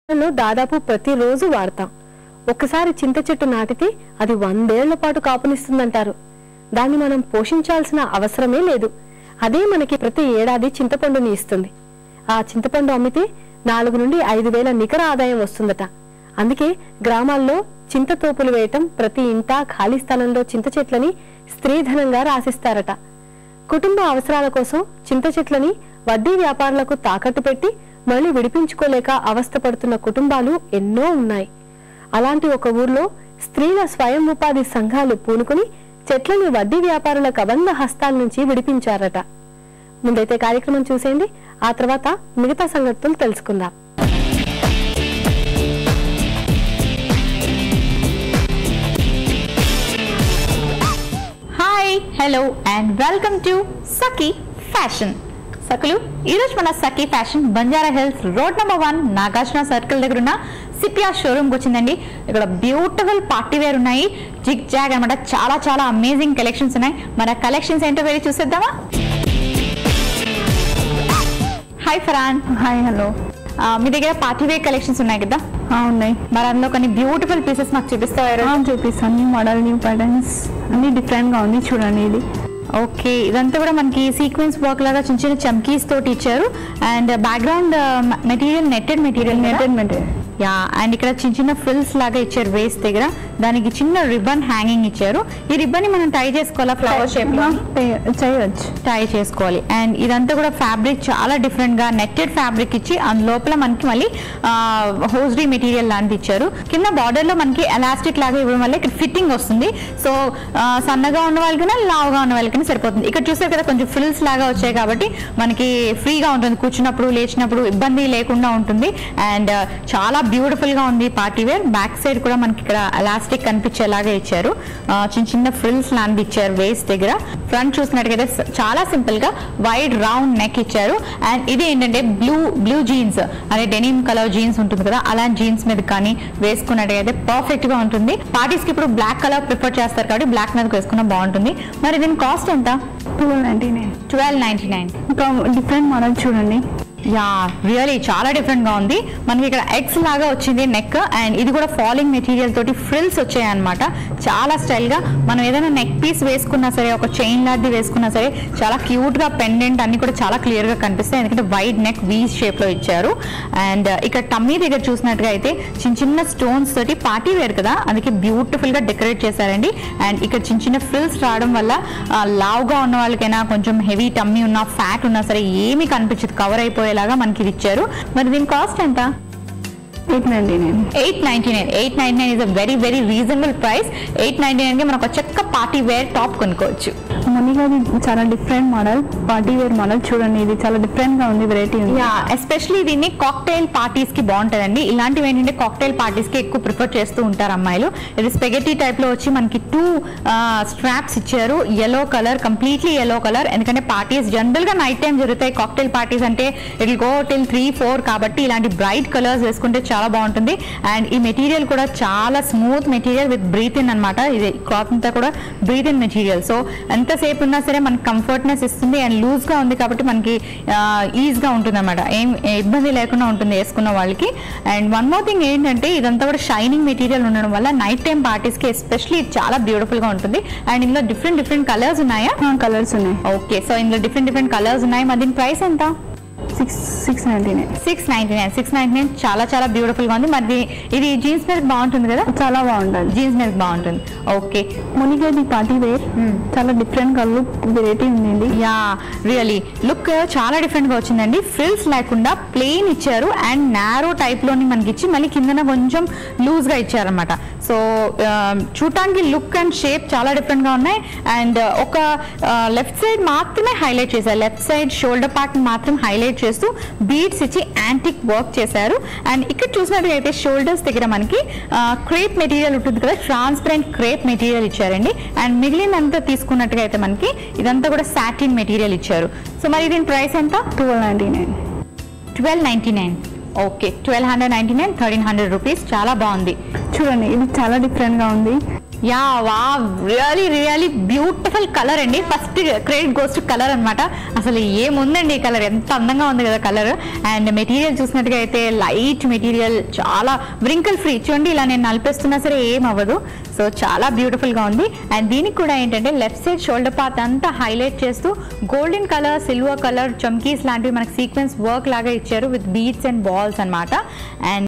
దాదాపు ప్రతిరోజు వాడతాం. ఒక్కసారి చింత చెట్టు నాటితే అది 100 ఏళ్ల పాటు కాపునిస్తుందంటారు. దాన్ని మనం పోషించాల్సిన అవసరమే లేదు. అదే మనకి ప్రతి ఏడాది చింతపండుని ఇస్తుంది. ఆ చింతపండు అమ్మితే 4 నుండి 5 వేల నికర ఆదాయం వస్తుందట. అందుకే గ్రామాల్లో చింత తోపులు వేయటం, ప్రతి ఇంటా ఖాళీ స్థలంలో చింత చెట్లని స్త్రీధనంగా రాసిస్తారట. కుటుంబ అవసరాల కోసం చింత చెట్లని వడ్డీ వ్యాపారులకు తాకట్టు పెట్టి మళ్లీ విడిపించుకోలేక అవస్థపడుతున్న కుటుంబాలు ఎన్నో ఉన్నాయి. అలాంటి ఒక ఊర్లో స్త్రీల స్వయం ఉపాధి సంఘాలు పూనుకుని చెట్లని వడ్డీ వ్యాపారుల కబంధ హస్తాల నుంచి విడిపించారట. ముందైతే కార్యక్రమం చూసేయండి, ఆ తర్వాత మిగతా సంగతులు తెలుసుకుందాం. Hi, hello and welcome to Sakhi fashion. సకులు, ఈరోజు మన Sakhi fashion Banjara Hills road number 1 Nagarjuna circle దగ్గర ఉన్న సిపియా షోరూమ్ కి వచ్చిందండి. ఇక్కడ బ్యూటిఫుల్ పార్టీ వేర్ ఉన్నాయి, జిగ్ జాగ్ అనమాట. చాలా చాలా అమేజింగ్ కలెక్షన్స్ ఉన్నాయి. మన కలెక్షన్స్ ఏంటో వెళ్ళి చూసేద్దామా? హాయ్ ఫరాన్. Hi, hello. మీ దగ్గర పార్టీ వేర్ కలెక్షన్స్ ఉన్నాయి కదా? ఉన్నాయి. మరి అందులో కొన్ని బ్యూటిఫుల్ పీసెస్ మాకు చూపిస్తారా? చూపిస్తాను. న్యూ మోడల్, న్యూ ప్యాటర్న్స్ అన్ని డిఫరెంట్ గా ఉంది, చూడండి. ఇది ఓకే, ఇదంతా కూడా మనకి సీక్వెన్స్ వర్క్ లాగా చిన్న చిన్న చమ్కీస్ తోటి ఇచ్చారు. And background material netted material. Yeah, and ఇక్కడ చిన్న చిన్న ఫ్రిల్స్ లాగా ఇచ్చారు వేస్ట్ దగ్గర. దానికి చిన్న రిబ్బన్ హ్యాంగింగ్ ఇచ్చారు. ఈ రిబ్బన్ ని మనం టై చేసుకోవాలా? ఫ్లవర్ షేప్ లో చేయొచ్చు, టై చేసుకోవాలి. అండ్ ఇదంతా కూడా ఫ్యాబ్రిక్ చాలా డిఫరెంట్ గా నెట్టెడ్ ఫ్యాబ్రిక్ ఇచ్చి అందులోపల మనకి మళ్ళీ హోస్రీ మెటీరియల్ లాంటిది ఇచ్చారు. కింద బార్డర్ లో మనకి ఎలాస్టిక్ లాగా ఇవ్వడం వల్ల ఇక్కడ ఫిట్టింగ్ వస్తుంది. సో సన్నగా ఉన్న వాళ్ళకైనా లావుగా ఉన్న వాళ్ళకైనా సరిపోతుంది. ఇక్కడ చూసారు కదా, కొంచెం ఫ్రిల్స్ లాగా వచ్చాయి కాబట్టి మనకి ఫ్రీగా ఉంటుంది, కూర్చున్నప్పుడు లేచినప్పుడు ఇబ్బంది లేకుండా ఉంటుంది. అండ్ చాలా బ్యూటిఫుల్ గా ఉంది పార్టీ వేర్. బ్యాక్ సైడ్ కూడా మనకి ఇక్కడ ఎలాస్టిక్ కనిపించేలాగా ఇచ్చారు. చిన్న చిన్న ఫ్రిల్స్ లాంటి ఇచ్చారు వేస్ట్ దగ్గర. ఫ్రంట్ చూసినట్టుగా చాలా సింపుల్ గా వైడ్ రౌండ్ నెక్ ఇచ్చారు. అండ్ ఇది ఏంటంటే బ్లూ జీన్స్ అనే డెనిమ్ కలర్ జీన్స్ ఉంటుంది కదా, అలాంటి జీన్స్ మీద కానీ వేసుకున్నట్టయితే పర్ఫెక్ట్ గా ఉంటుంది. పార్టీస్ కి ఇప్పుడు బ్లాక్ కలర్ ప్రిఫర్ చేస్తారు కాబట్టి బ్లాక్ మీద వేసుకున్నా బాగుంటుంది. మరి దీని కాస్ట్ ఎంత? 1299. ఇంకా డిఫరెంట్ మోడల్ చూడండి. యా, రియలీ చాలా డిఫరెంట్ గా ఉంది. మనకి ఇక్కడ ఎక్స్ లాగా వచ్చింది నెక్. అండ్ ఇది కూడా ఫాలింగ్ మెటీరియల్ తోటి ఫ్రిల్స్ వచ్చాయి అనమాట. చాలా స్టైల్ గా మనం ఏదైనా నెక్ పీస్ వేసుకున్నా సరే, ఒక చైన్ లాంటిది వేసుకున్నా సరే చాలా క్యూట్ గా పెండెంట్ అన్ని కూడా చాలా క్లియర్ గా కనిపిస్తాయి. ఎందుకంటే వైడ్ నెక్ వీ షేప్ లో ఇచ్చారు. అండ్ ఇక్కడ టమ్మీ దగ్గర చూసినట్టుగా అయితే చిన్న చిన్న స్టోన్స్ తోటి పార్టీ వేర్ కదా, అందుకే బ్యూటిఫుల్ గా డెకరేట్ చేశారండి. అండ్ ఇక్కడ చిన్న చిన్న ఫ్రిల్స్ రావడం వల్ల లావుగా ఉన్న వాళ్ళకైనా, కొంచెం హెవీ టమ్మీ ఉన్నా, ఫ్యాట్ ఉన్నా సరే ఏమీ కనిపించదు, కవర్ అయిపోయేలాగా మనకి ఇది ఇచ్చారు. మరి దీని కాస్ట్ ఎంత? 899 is a very very reasonable price. 899 కి మనకు చెక్క పార్టీ వేర్ టాప్ కొనుక్కోవచ్చు. మనీగాది చాలా different model, party wear model చూడండి. ఇది చాలా డిఫరెంట్ గా ఉంది, వెరైటీ ఉంది. యా, ఎస్పెషల్లీ దీన్ని కాక్టైల్ పార్టీస్ కి బాగుంటుందండి. ఇలాంటివి ఏంటంటే కాక్టైల్ పార్టీస్ కి ఎక్కువ ప్రిఫర్ చేస్తూ ఉంటారు అమ్మాయిలు. ఇది స్పెగెటీ టైప్ లో వచ్చి మనకి 2 స్ట్రాప్స్ ఇచ్చారు. yellow colour, completely yellow colour. ఎందుకంటే పార్టీస్ జనరల్ గా నైట్ టైం జరుగుతాయి. కాక్టైల్ పార్టీస్ అంటే ఇట్ విల్ గో టిల్ 3-4 కాబట్టి ఇలాంటి బ్రైట్ కలర్స్ వేసుకుంటే చాలా బాగుంటుంది. అండ్ ఈ మెటీరియల్ కూడా చాలా smooth material with breathe in అనమాట. ఇది క్లాత్ అంతా కూడా బ్రీత్ ఇన్ మెటీరియల్. సో ఎంతసేపు ఉన్నా సరే మనకి కంఫర్ట్నెస్ ఇస్తుంది. అండ్ లూజ్ గా ఉంది కాబట్టి మనకి ఈజ్ గా ఉంటుంది అనమాట, ఏం ఇబ్బంది లేకుండా ఉంటుంది వేసుకున్న వాళ్ళకి. అండ్ వన్ మోర్ థింగ్ ఏంటంటే ఇదంతా కూడా షైనింగ్ మెటీరియల్ ఉండడం వల్ల నైట్ టైం పార్టీస్ కి ఎస్పెషల్లీ చాలా బ్యూటిఫుల్ గా ఉంటుంది. అండ్ ఇందులో డిఫరెంట్ కలర్స్ ఉన్నాయా? కలర్స్ ఉన్నాయి. ఓకే, సో ఇందులో డిఫరెంట్ కలర్స్ ఉన్నాయి. మరి దీని ప్రైస్ ఎంత? 699. చాలా చాలా బ్యూటిఫుల్ గా ఉంది. మరి ఇది జీన్స్ మీద బాగుంటుంది కదా? చాలా బాగుంటుంది, జీన్స్ మీద బాగుంటుంది. ఓకే, మునిగేది పార్టీ వేర్ చాలా డిఫరెంట్ గా లుక్, వెరైటీ ఉంది. యా, రియలీ లుక్ చాలా డిఫరెంట్ గా వచ్చిందండి. ఫ్రిల్స్ లేకుండా ప్లెయిన్ ఇచ్చారు. అండ్ నారో టైప్ లోని మనకి ఇచ్చి మళ్ళీ కిందన కొంచెం లూజ్ గా ఇచ్చారనమాట. సో చూడటానికి లుక్ అండ్ షేప్ చాలా డిఫరెంట్ గా ఉన్నాయి. అండ్ ఒక లెఫ్ట్ సైడ్ మాత్రమే హైలైట్ చేశారు. లెఫ్ట్ సైడ్ షోల్డర్ పార్ట్ మాత్రం హైలైట్ చేస్తూ బీడ్స్ ఇచ్చి యాంటిక్ వర్క్ చేశారు. అండ్ ఇక్కడ చూసినట్లయితే షోల్డర్స్ దగ్గర మనకి క్రేప్ మెటీరియల్ ఉంటుంది కదా, ట్రాన్స్పరెంట్ క్రేప్ మెటీరియల్ ఇచ్చారండి. అండ్ మిగిలినంతా తీసుకున్నట్టుగా అయితే మనకి ఇదంతా కూడా సాటిన్ మెటీరియల్ ఇచ్చారు. సో మరి దీని ప్రైస్ ఎంత? 1299. Okay, 1299, 1300 rupees. చాలా బాగుంది చూడండి. ఇది చాలా డిఫరెంట్ గా ఉంది. యా వా రియలీ బ్యూటిఫుల్ కలర్ అండి. First credit goes to colour అనమాట. అసలు ఏముందండి ఈ కలర్, ఎంత అందంగా ఉంది కదా కలర్. అండ్ మెటీరియల్ చూసినట్టుగా అయితే లైట్ మెటీరియల్, చాలా వ్రింకిల్ ఫ్రీ. చూడండి ఇలా నేను నలిపేస్తున్నా సరే ఏం అవ్వదు. సో చాలా బ్యూటిఫుల్ గా ఉంది. అండ్ దీనికి కూడా ఏంటంటే లెఫ్ట్ సైడ్ షోల్డర్ పార్ట్ అంతా హైలైట్ చేస్తూ గోల్డెన్ కలర్, సిల్వర్ కలర్ చమ్కీస్ లాంటివి మనకి సీక్వెన్స్ వర్క్ లాగా ఇచ్చారు విత్ బీడ్స్ అండ్ బాల్స్ అనమాట. అండ్